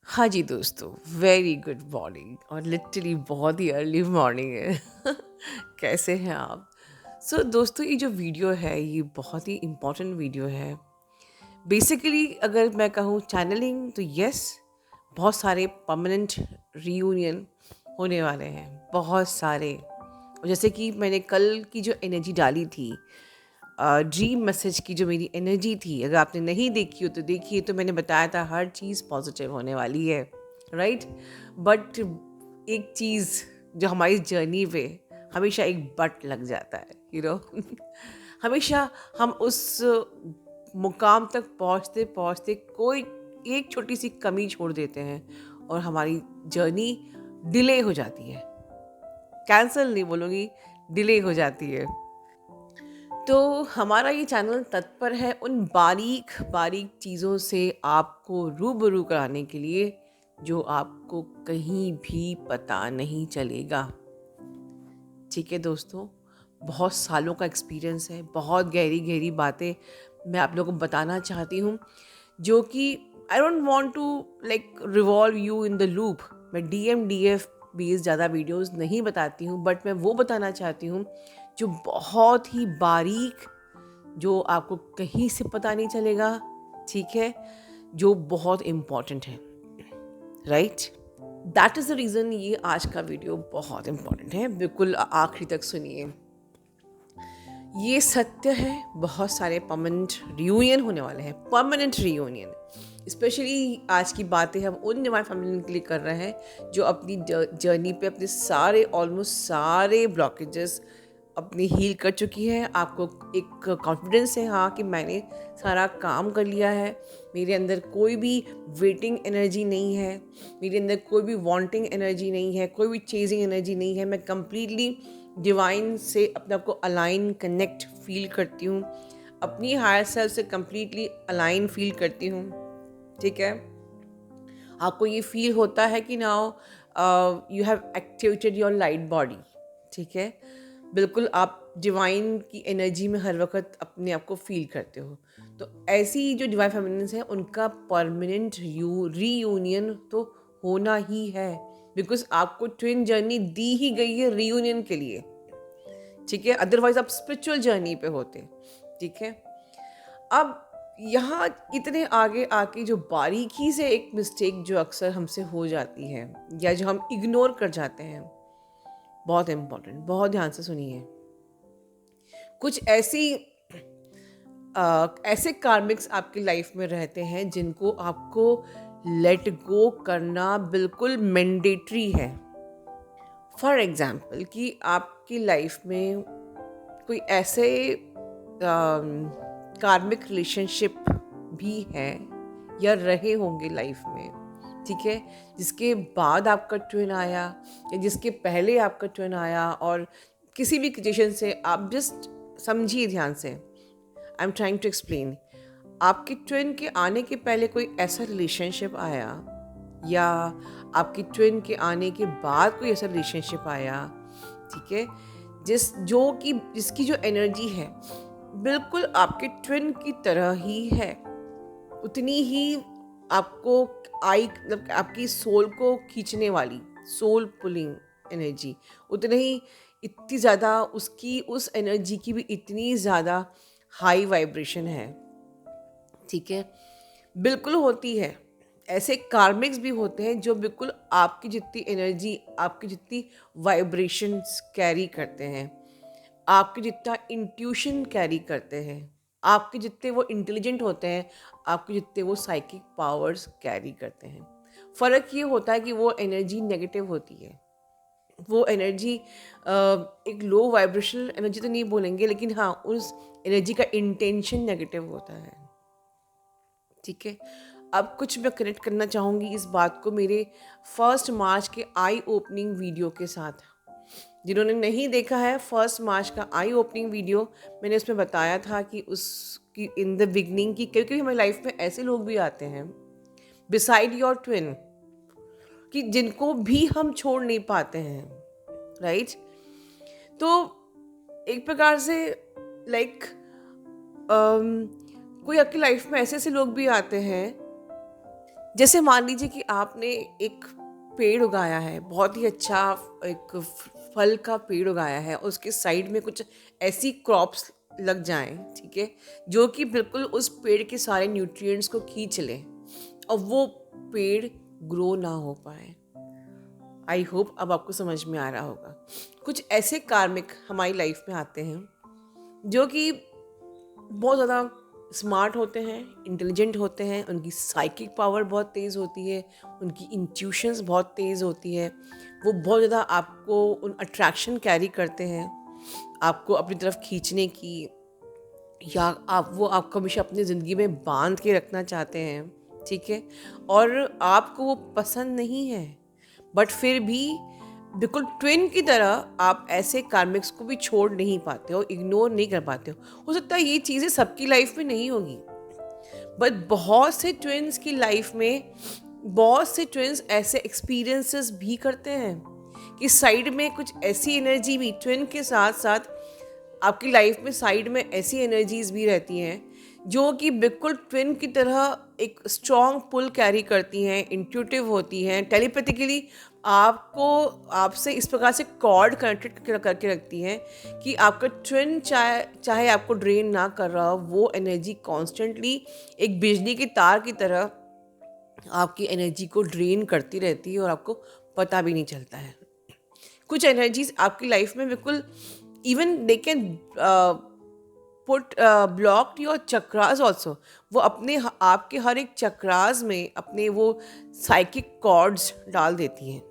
हाँ जी दोस्तों, very good morning और लिटरली बहुत ही अर्ली मॉर्निंग है। कैसे हैं आप? दोस्तों, ये जो वीडियो है ये बहुत ही इम्पोर्टेंट वीडियो है। बेसिकली अगर मैं कहूँ चैनलिंग तो यस, बहुत सारे परमानेंट रीयूनियन होने वाले हैं, बहुत सारे। और जैसे कि मैंने कल की जो एनर्जी डाली थी, ड्रीम मैसेज की जो मेरी एनर्जी थी, अगर आपने नहीं देखी हो तो देखिए। तो मैंने बताया था हर चीज़ पॉजिटिव होने वाली है, राइट। बट एक चीज़ जो हमारी जर्नी पे हमेशा एक बट लग जाता है, हमेशा हम उस मुकाम तक पहुंचते पहुंचते कोई एक छोटी सी कमी छोड़ देते हैं और हमारी जर्नी डिले हो जाती है। कैंसल नहीं बोलूँगी, डिले हो जाती है। तो हमारा ये चैनल तत्पर है उन बारीक बारीक चीज़ों से आपको रूबरू कराने के लिए जो आपको कहीं भी पता नहीं चलेगा। ठीक है दोस्तों, बहुत सालों का एक्सपीरियंस है, बहुत गहरी गहरी बातें मैं आप लोगों को बताना चाहती हूँ, जो कि I don't want to like revolve you in the loop. मैं DMDF बेस्ड ज़्यादा वीडियोस नहीं बताती हूँ, बट मैं वो बताना चाहती हूँ जो बहुत ही बारीक, जो आपको कहीं से पता नहीं चलेगा, ठीक है, जो बहुत इम्पॉर्टेंट है, right. That is the reason ये आज का वीडियो बहुत इम्पॉर्टेंट है। बिल्कुल आखिरी तक सुनिए। ये सत्य है, बहुत सारे परमानेंट रियूनियन होने वाले हैं, परमानेंट रियूनियन। स्पेशली आज की बातें हम उन डिवाइन फैमिली के लिए कर रहे हैं जो अपनी जर्नी पे अपने सारे ऑलमोस्ट सारे ब्लॉकेजेस अपनी हील कर चुकी है। आपको एक कॉन्फिडेंस है, हाँ, कि मैंने सारा काम कर लिया है, मेरे अंदर कोई भी वेटिंग एनर्जी नहीं है, मेरे अंदर कोई भी वांटिंग एनर्जी नहीं है, कोई भी चेजिंग एनर्जी नहीं है। मैं कंप्लीटली डिवाइन से अपने आप को अलाइन, कनेक्ट फील करती हूँ, अपनी हायर सेल्फ से कंप्लीटली अलाइन फील करती हूँ। ठीक है, आपको ये फील होता है कि now you have activated your light body. ठीक है, बिल्कुल आप डिवाइन की एनर्जी में हर वक्त अपने आप को फील करते हो। तो ऐसी जो डिवाइन फेमिनिन्स हैं उनका परमानेंट रीयूनियन तो होना ही है, बिकॉज आपको ट्विन जर्नी दी ही गई है रीयूनियन के लिए। ठीक है, अदरवाइज आप स्पिरिचुअल जर्नी पे होते। ठीक है, अब यहाँ इतने आगे आके जो बारीकी से एक मिस्टेक जो अक्सर हमसे हो जाती है या जो हम इग्नोर कर जाते हैं, बहुत इम्पोर्टेंट, बहुत ध्यान से सुनिए। कुछ ऐसे कार्मिक्स आपकी लाइफ में रहते हैं जिनको आपको लेट गो करना बिल्कुल मैंडेटरी है। फॉर एग्जाम्पल कि आपकी लाइफ में कोई ऐसे कार्मिक रिलेशनशिप भी हैं या रहे होंगे लाइफ में, ठीक है, जिसके बाद आपका ट्विन आया या जिसके पहले आपका ट्विन आया, और किसी भी कंडीशन से आप जस्ट समझिए ध्यान से। I am trying to explain. आपके ट्विन के आने के पहले कोई ऐसा रिलेशनशिप आया या आपकी ट्विन के आने के बाद कोई ऐसा रिलेशनशिप आया, ठीक है, जिसकी जो एनर्जी है बिल्कुल आपके ट्विन की तरह ही है, उतनी ही आपको मतलब आपकी सोल को खींचने वाली, सोल पुलिंग एनर्जी, उतने ही, इतनी ज़्यादा उसकी, उस एनर्जी की भी इतनी ज़्यादा हाई वाइब्रेशन है। ठीक है, बिल्कुल होती है। ऐसे कार्मिक्स भी होते हैं जो बिल्कुल आपकी जितनी एनर्जी, आपकी जितनी वाइब्रेशंस कैरी करते हैं, आपके जितना इंट्यूशन कैरी करते हैं, आपके जितने वो इंटेलिजेंट होते हैं, आपके जितने वो साइकिक पावर्स कैरी करते हैं। फ़र्क ये होता है कि वो एनर्जी नेगेटिव होती है, वो एनर्जी एक लो वाइब्रेशनल एनर्जी तो नहीं बोलेंगे, लेकिन हाँ, उस एनर्जी का इंटेंशन नेगेटिव होता है। ठीक है, अब कुछ मैं कनेक्ट करना चाहूँगी इस बात को मेरे 1 मार्च के आई ओपनिंग वीडियो के साथ। जिन्होंने नहीं देखा है 1 मार्च का आई ओपनिंग वीडियो, मैंने उसमें बताया था कि उसकी इन द बिगनिंग की, क्योंकि हमारी लाइफ में ऐसे लोग भी आते हैं बिसाइड योर ट्विन कि जिनको भी हम छोड़ नहीं पाते हैं, राइट। तो एक प्रकार से लाइक कोई आपकी लाइफ में ऐसे ऐसे लोग भी आते हैं जैसे मान लीजिए कि आपने एक पेड़ उगाया है, बहुत ही अच्छा एक फल का पेड़ उगाया है, उसके साइड में कुछ ऐसी क्रॉप्स लग जाएं, ठीक है, जो कि बिल्कुल उस पेड़ के सारे न्यूट्रिएंट्स को खींच लें और वो पेड़ ग्रो ना हो पाए। आई होप अब आपको समझ में आ रहा होगा। कुछ ऐसे कार्मिक हमारी लाइफ में आते हैं जो कि बहुत ज़्यादा स्मार्ट होते हैं, इंटेलिजेंट होते हैं, उनकी साइकिक पावर बहुत तेज़ होती है, उनकी इंट्यूशंस बहुत तेज़ होती है, वो बहुत ज़्यादा आपको उन अट्रैक्शन कैरी करते हैं आपको अपनी तरफ खींचने की, या वो आपको हमेशा अपनी ज़िंदगी में बांध के रखना चाहते हैं, ठीक है, और आपको वो पसंद नहीं है, बट फिर भी बिल्कुल ट्विन की तरह आप ऐसे कार्मिक्स को भी छोड़ नहीं पाते हो, इग्नोर नहीं कर पाते हो सकता है ये चीज़ें सबकी लाइफ में नहीं होगी, बट बहुत से ट्विन्स की लाइफ में बहुत से ट्विन्स ऐसे एक्सपीरियंसेस भी करते हैं कि साइड में कुछ ऐसी एनर्जी भी ट्विन के साथ साथ आपकी लाइफ में साइड में ऐसी एनर्जीज भी रहती हैं जो कि बिल्कुल ट्विन की तरह एक स्ट्रॉन्ग पुल कैरी करती हैं, इंट्यूटिव होती हैं, टेलीपैथिकली आपको आपसे इस प्रकार से कॉर्ड कनेक्टेड करके रखती हैं कि आपका ट्विन चाहे आपको ड्रेन ना कर रहा हो, वो एनर्जी कॉन्स्टेंटली एक बिजली के तार की तरह आपकी एनर्जी को ड्रेन करती रहती है और आपको पता भी नहीं चलता है। कुछ एनर्जीज आपकी लाइफ में बिल्कुल even they can put block your chakras also, वो अपने आपके हर एक चक्रास में अपने वो साइकिक कॉर्ड्स डाल देती हैं,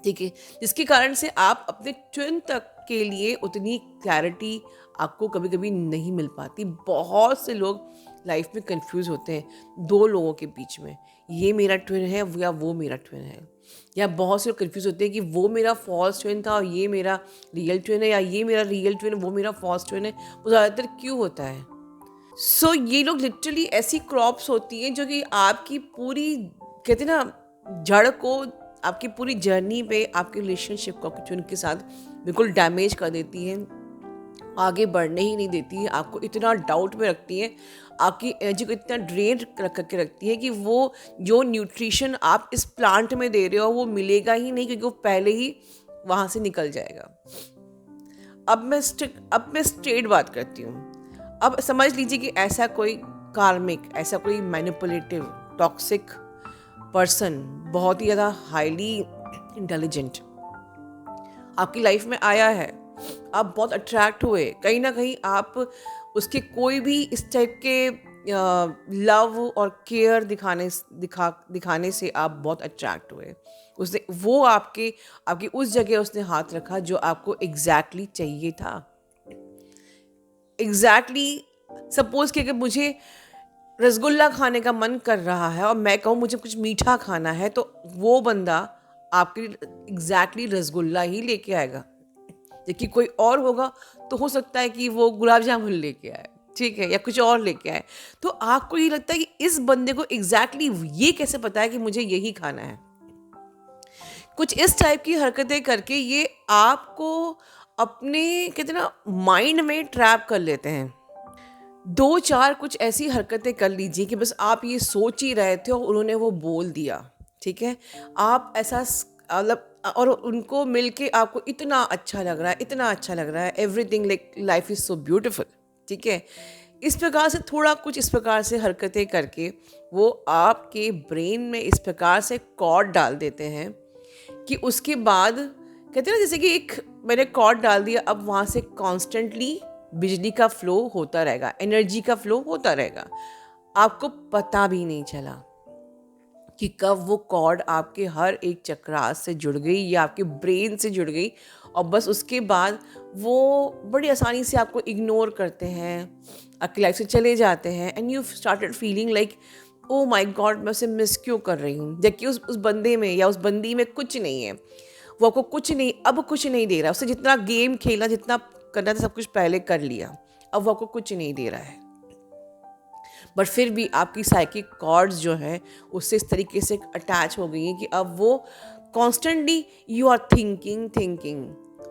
ठीक है, जिसके कारण से आप अपने ट्विन तक के लिए उतनी क्लैरिटी आपको कभी कभी नहीं मिल पाती। बहुत से लोग लाइफ में कंफ्यूज होते हैं दो लोगों के बीच में, ये मेरा ट्विन है या वो मेरा ट्विन है, या बहुत से लोग कंफ्यूज होते हैं कि वो मेरा फॉल्स ट्विन था और ये मेरा रियल ट्विन है, या ये मेरा रियल ट्विन वो मेरा फॉल्स ट्विन है। वो ज़्यादातर क्यों होता है? ये लोग लिटरली ऐसी क्रॉप्स होती हैं जो कि आपकी पूरी, कहते हैं ना, जड़ को, आपकी पूरी जर्नी पे आपके रिलेशनशिप को आपके ट्विन के साथ बिल्कुल डैमेज कर देती है, आगे बढ़ने ही नहीं देती है, आपको इतना डाउट में रखती है, आपकी एनर्जी को इतना ड्रेन करके रखती है कि वो जो न्यूट्रिशन आप इस प्लांट में दे रहे हो वो मिलेगा ही नहीं, क्योंकि वो पहले ही वहाँ से निकल जाएगा। अब मैं स्ट्रेट बात करती हूँ। अब समझ लीजिए कि ऐसा कोई कार्मिक, ऐसा कोई मैनिपुलेटिव टॉक्सिक पर्सन, बहुत ही ज़्यादा हाईली इंटेलिजेंट आपकी लाइफ में आया है, आप बहुत अट्रैक्ट हुए, कहीं ना कहीं आप उसके कोई भी इस टाइप के लव और केयर दिखाने से आप बहुत अट्रैक्ट हुए, उसने वो आपकी उस जगह उसने हाथ रखा जो आपको एग्जैक्टली चाहिए था। एग्जैक्टली सपोज कि अगर मुझे रसगुल्ला खाने का मन कर रहा है और मैं कहूँ मुझे कुछ मीठा खाना है, तो वो बंदा आपके एग्जैक्टली रसगुल्ला ही लेके आएगा। जबकि कोई और होगा तो हो सकता है कि वो गुलाब जामुन लेके आए, ठीक है, या कुछ और लेके आए। तो आपको ये लगता है कि इस बंदे को एग्जैक्टली ये कैसे पता है कि मुझे यही खाना है। कुछ इस टाइप की हरकतें करके ये आपको अपने, कहते हैं ना, माइंड में ट्रैप कर लेते हैं। दो चार कुछ ऐसी हरकतें कर लीजिए कि बस आप ये सोच ही रहे थे और उन्होंने वो बोल दिया, ठीक है, आप ऐसा मतलब, और उनको मिलके आपको इतना अच्छा लग रहा है, इतना अच्छा लग रहा है, everything like life is so beautiful, ठीक है। इस प्रकार से थोड़ा कुछ इस प्रकार से हरकतें करके वो आपके ब्रेन में इस प्रकार से कॉर्ड डाल देते हैं कि उसके बाद, कहते हैं ना, जैसे कि एक मैंने कॉर्ड डाल दिया, अब वहाँ से कॉन्स्टेंटली बिजली का फ्लो होता रहेगा, एनर्जी का फ्लो होता रहेगा, आपको पता भी नहीं चला कि कब वो कॉर्ड आपके हर एक चक्रास से जुड़ गई या आपके ब्रेन से जुड़ गई, और बस उसके बाद वो बड़ी आसानी से आपको इग्नोर करते हैं, आपकी लाइफ से चले जाते हैं, and you started feeling like oh my God, मैं उसे मिस क्यों कर रही हूँ, जबकि उस बंदे में या उस बंदी में कुछ नहीं है, वो आपको कुछ नहीं दे रहा, उससे जितना गेम खेलना, जितना करना था, सब कुछ पहले कर लिया, अब वो आपको कुछ नहीं दे रहा है। बट फिर भी आपकी साइकिक कॉर्ड्स जो हैं उससे इस तरीके से अटैच हो गई हैं कि अब वो कॉन्स्टेंटली यू आर थिंकिंग,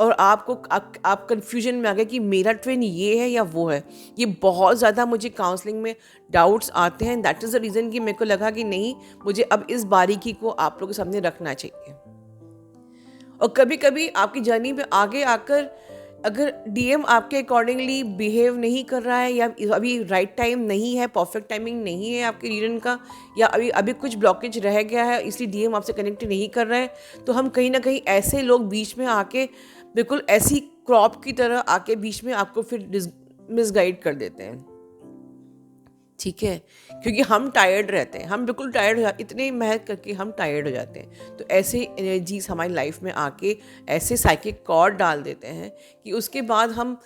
और आप कंफ्यूजन में आ गए कि मेरा ट्विन ये है या वो है। ये बहुत ज़्यादा मुझे काउंसलिंग में डाउट्स आते हैं। दैट इज़ द रीज़न कि मेरे को लगा कि नहीं, मुझे अब इस बारीकी को आप लोगों के सामने रखना चाहिए। और कभी कभी आपकी जर्नी पे आगे आकर अगर डीएम आपके अकॉर्डिंगली बिहेव नहीं कर रहा है, या अभी राइट टाइम नहीं है, परफेक्ट टाइमिंग नहीं है आपके रीजन का, या अभी अभी कुछ ब्लॉकेज रह गया है इसलिए डीएम आपसे कनेक्ट नहीं कर रहा है, तो हम कहीं ना कहीं ऐसे लोग बीच में आके बिल्कुल ऐसी क्रॉप की तरह आके बीच में आपको फिर मिसगाइड कर देते हैं। ठीक है, क्योंकि हम टायर्ड रहते हैं, हम बिल्कुल टायर्ड हो जाते, इतनी मेहनत करके हम टायर्ड हो जाते हैं। तो ऐसे एनर्जीज हमारी लाइफ में आके ऐसे साइकिक कॉर्ड डाल देते हैं कि उसके बाद हम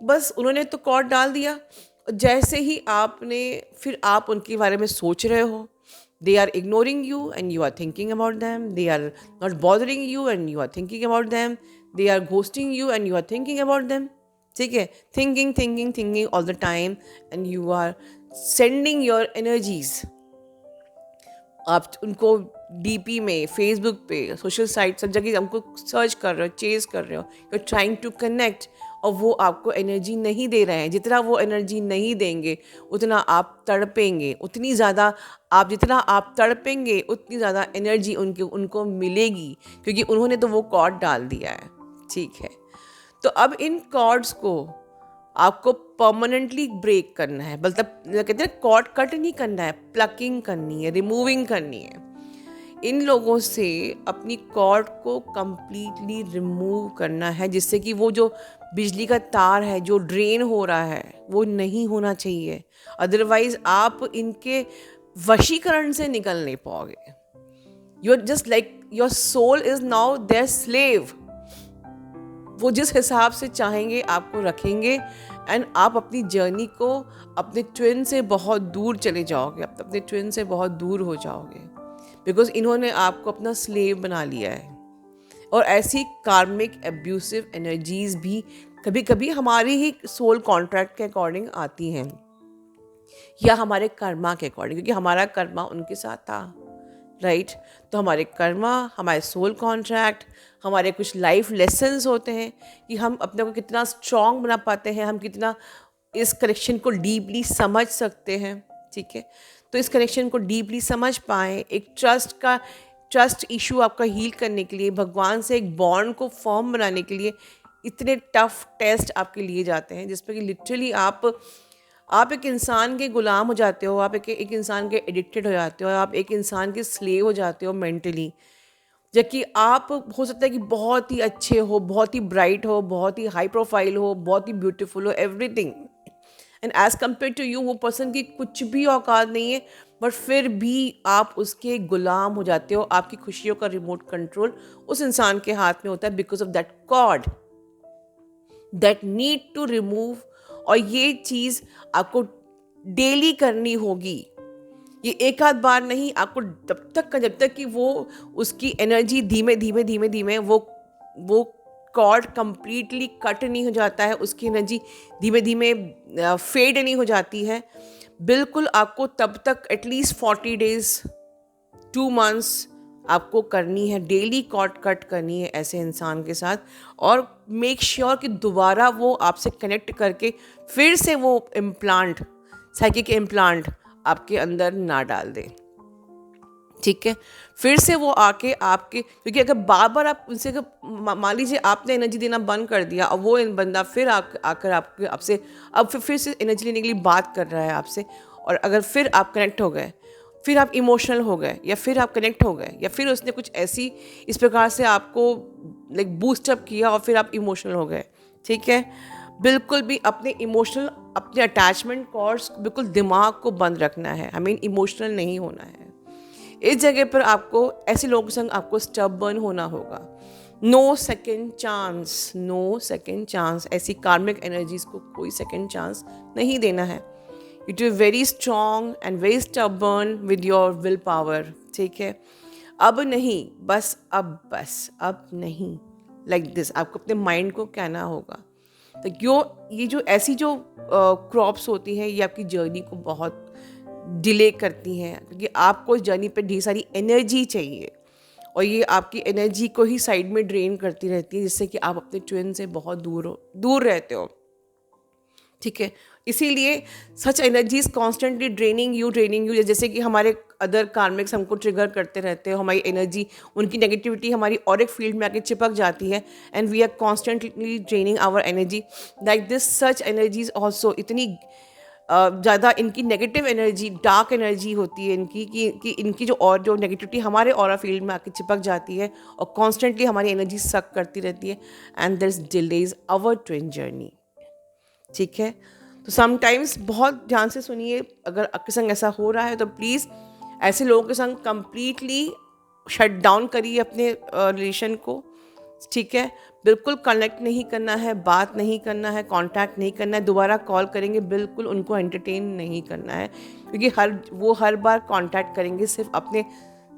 बस, उन्होंने तो कॉर्ड डाल दिया, जैसे ही आपने फिर आप उनके बारे में सोच रहे हो, they are ignoring you and you are thinking about them, they are not bothering you and you are thinking about them, they are ghosting you and you are thinking about them। ठीक है, thinking all the time and you are sending your energies. आप उनको DP में, Facebook पे, social site, सब जगह हमको search कर रहे हो, चेज कर रहे हो, you are trying to connect, और वो आपको एनर्जी नहीं दे रहे हैं। जितना वो एनर्जी नहीं देंगे उतना आप तड़पेंगे, उतनी ज़्यादा आप, जितना आप तड़पेंगे उतनी ज़्यादा एनर्जी उनको मिलेगी, क्योंकि उन्होंने तो वो कॉर्ड डाल दिया है। ठीक है, तो अब इन कॉर्ड्स को आपको परमानेंटली ब्रेक करना है, मतलब कहते हैं कॉर्ड कट नहीं करना है, प्लकिंग करनी है, रिमूविंग करनी है। इन लोगों से अपनी कॉर्ड को कंप्लीटली रिमूव करना है, जिससे कि वो जो बिजली का तार है जो ड्रेन हो रहा है वो नहीं होना चाहिए। अदरवाइज आप इनके वशीकरण से निकल नहीं पाओगे। You are just like your soul is now their slave. वो जिस हिसाब से चाहेंगे आपको रखेंगे, एंड आप अपनी जर्नी को अपने ट्विन से बहुत दूर चले जाओगे, आप अपने ट्विन से बहुत दूर हो जाओगे, बिकॉज इन्होंने आपको अपना स्लेव बना लिया है। और ऐसी कार्मिक एब्यूसिव एनर्जीज भी कभी कभी हमारी ही सोल कॉन्ट्रैक्ट के अकॉर्डिंग आती हैं, या हमारे कर्मा के अकॉर्डिंग, क्योंकि हमारा कर्मा उनके साथ था, राइट। तो हमारे कर्मा, हमारे सोल कॉन्ट्रैक्ट, हमारे कुछ लाइफ लेसन्स होते हैं कि हम अपने को कितना स्ट्रॉन्ग बना पाते हैं, हम कितना इस कनेक्शन को डीपली समझ सकते हैं। ठीक है, तो इस कनेक्शन को डीपली समझ पाएँ, एक ट्रस्ट इशू आपका हील करने के लिए, भगवान से एक बॉन्ड को फॉर्म बनाने के लिए इतने टफ टेस्ट आपके लिए जाते हैं, जिसपे कि लिटरली आप एक इंसान के गुलाम हो जाते हो, आप एक इंसान के एडिक्टेड हो जाते हो, आप एक इंसान के स्लेव हो जाते हो मेंटली। जबकि आप हो सकता है कि बहुत ही अच्छे हो, बहुत ही ब्राइट हो, बहुत ही हाई प्रोफाइल हो, बहुत ही ब्यूटीफुल हो, everything, and as compare to you वो पर्सन की कुछ भी औकात नहीं है, बट फिर भी आप उसके गुलाम हो जाते हो। आपकी खुशियों का रिमोट कंट्रोल उस इंसान के हाथ में होता है, because of that cord that need to remove. और ये चीज़ आपको डेली करनी होगी, ये एक आध बार नहीं, आपको जब तक कि वो उसकी एनर्जी धीमे वो कॉर्ड कंप्लीटली कट नहीं हो जाता है, उसकी एनर्जी धीमे धीमे फेड नहीं हो जाती है, बिल्कुल आपको तब तक एटलीस्ट 40 डेज 2 मंथ्स आपको करनी है, डेली कॉर्ड कट करनी है ऐसे इंसान के साथ। और मेक श्योर कि दोबारा वो आपसे कनेक्ट करके फिर से वो इम्प्लांट, साइकिक इम्प्लांट आपके अंदर ना डाल दे। ठीक है, फिर से वो आके आपके, क्योंकि अगर बार बार आप उनसे, मान लीजिए आपने एनर्जी देना बंद कर दिया और वो बंदा फिर आकर आपसे अब फिर से एनर्जी लेने के लिए बात कर रहा है आपसे, और अगर फिर आप कनेक्ट हो गए, फिर आप इमोशनल हो गए, या फिर आप कनेक्ट हो गए, या फिर उसने कुछ ऐसी इस प्रकार से आपको लाइक बूस्टअप किया और फिर आप इमोशनल हो गए। ठीक है, बिल्कुल भी अपने अटैचमेंट कॉर्ड्स बिल्कुल दिमाग को बंद रखना है, हमें इमोशनल नहीं होना है। इस जगह पर आपको ऐसे लोगों के संग आपको स्टबर्न होना होगा। नो सेकेंड चांस, ऐसी कार्मिक एनर्जीज को कोई सेकेंड चांस नहीं देना है। You to be very strong and very stubborn with your willpower। ठीक है, अब नहीं, like this आपको अपने माइंड को कहना होगा। तो ये जो ऐसी जो क्रॉप्स होती हैं, ये आपकी जर्नी को बहुत डिले करती हैं, क्योंकि आपको इस जर्नी पे ढेर सारी एनर्जी चाहिए, और ये आपकी एनर्जी को ही साइड में ड्रेन करती रहती है, जिससे कि आप अपने ट्विन से बहुत दूर रहते हो। ठीक है, इसीलिए सच एनर्जीज कॉन्स्टेंटली ड्रेनिंग यू, जैसे कि हमारे अदर कार्मिक्स हमको ट्रिगर करते रहते हो, हमारी एनर्जी, उनकी नेगेटिविटी हमारी और एक फील्ड में आके चिपक जाती है, and we are constantly draining our energy. Like this such energies also इतनी ज़्यादा इनकी नेगेटिव एनर्जी, डार्क एनर्जी होती है इनकी, कि इनकी जो नेगेटिविटी हमारे ऑरा फील्ड में आके चिपक जाती है और कॉन्स्टेंटली हमारी एनर्जी सक करती रहती है, and this delays our twin journey. ठीक है, तो समटाइम्स बहुत ध्यान से सुनिए, अगर आपके संग ऐसा हो रहा है तो प्लीज़ ऐसे लोगों के संग कंप्लीटली शट डाउन करिए अपने रिलेशन को। ठीक है, बिल्कुल कनेक्ट नहीं करना है, बात नहीं करना है, कांटेक्ट नहीं करना है, दोबारा कॉल करेंगे बिल्कुल उनको एंटरटेन नहीं करना है, क्योंकि वो हर बार कांटेक्ट करेंगे सिर्फ अपने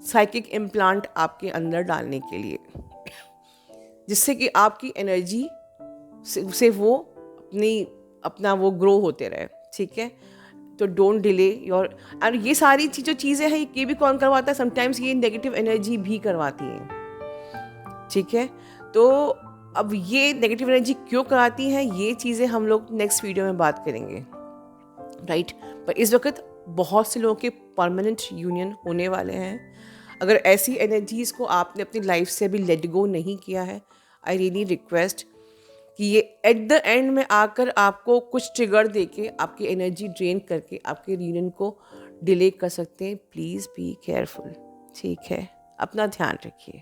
साइकिक इम्प्लांट आपके अंदर डालने के लिए, जिससे कि आपकी एनर्जी से वो अपना वो ग्रो होते रहे। ठीक है, तो डोंट डिले योर, और ये सारी चीज़ें हैं, ये भी कौन करवाता है, समटाइम्स ये नेगेटिव एनर्जी भी करवाती हैं। ठीक है, तो अब ये नेगेटिव एनर्जी क्यों कराती हैं, ये चीज़ें हम लोग नेक्स्ट वीडियो में बात करेंगे, राइट। पर इस वक्त बहुत से लोगों के परमानेंट यूनियन होने वाले हैं। अगर ऐसी एनर्जीज़ को आपने अपनी लाइफ से अभी लेट गो नहीं किया है, आई रियली रिक्वेस्ट कि ये एट द एंड में आकर आपको कुछ ट्रिगर देके आपकी एनर्जी ड्रेन करके आपके रीयूनियन को डिले कर सकते हैं। Please be careful. ठीक है, अपना ध्यान रखिए।